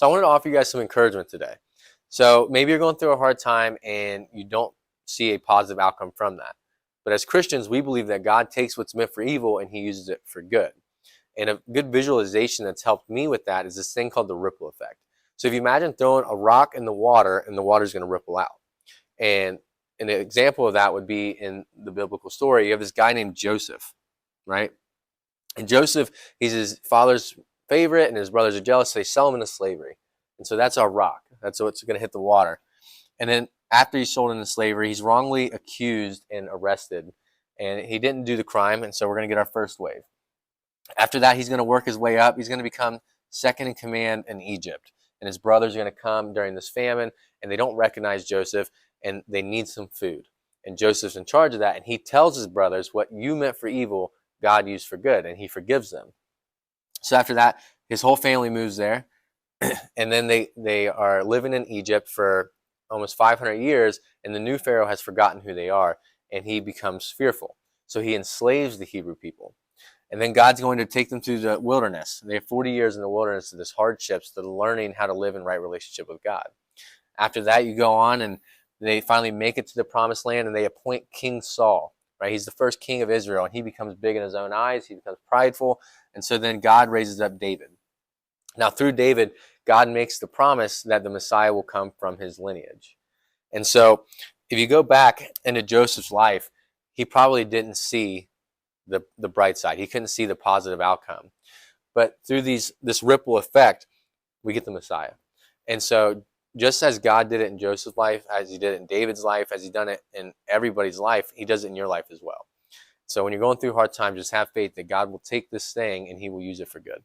So I wanted to offer you guys some encouragement today. So maybe you're going through a hard time and you don't see a positive outcome from that. But as Christians, we believe that God takes what's meant for evil and he uses it for good. And a good visualization that's helped me with that is this thing called the ripple effect. So if you imagine throwing a rock in the water and the water is going to ripple out. And an example of that would be in the biblical story. You have this guy named Joseph, right? And Joseph, he's his father's favorite, and his brothers are jealous, so they sell him into slavery. And so that's our rock. That's what's going to hit the water. And then after he's sold into slavery, he's wrongly accused and arrested. And he didn't do the crime, and so we're going to get our first wave. After that, he's going to work his way up. He's going to become second in command in Egypt. And his brothers are going to come during this famine, and they don't recognize Joseph, and they need some food. And Joseph's in charge of that, and he tells his brothers, what you meant for evil, God used for good, and he forgives them. So after that, his whole family moves there, and then they are living in Egypt for almost 500 years, and the new Pharaoh has forgotten who they are, and he becomes fearful. So he enslaves the Hebrew people. And then God's going to take them through the wilderness. They have 40 years in the wilderness of this hardships, to learning how to live in right relationship with God. After that, you go on, and they finally make it to the promised land, and they appoint King Saul. Right? He's the first king of Israel, and he becomes big in his own eyes. He becomes prideful. And so then God raises up David. Now, through David, God makes the promise that the Messiah will come from his lineage. And so if you go back into Joseph's life, he probably didn't see the bright side. He couldn't see the positive outcome. But through this ripple effect, we get the Messiah. And so just as God did it in Joseph's life, as he did it in David's life, as he done it in everybody's life, he does it in your life as well. So when you're going through hard times, just have faith that God will take this thing and he will use it for good.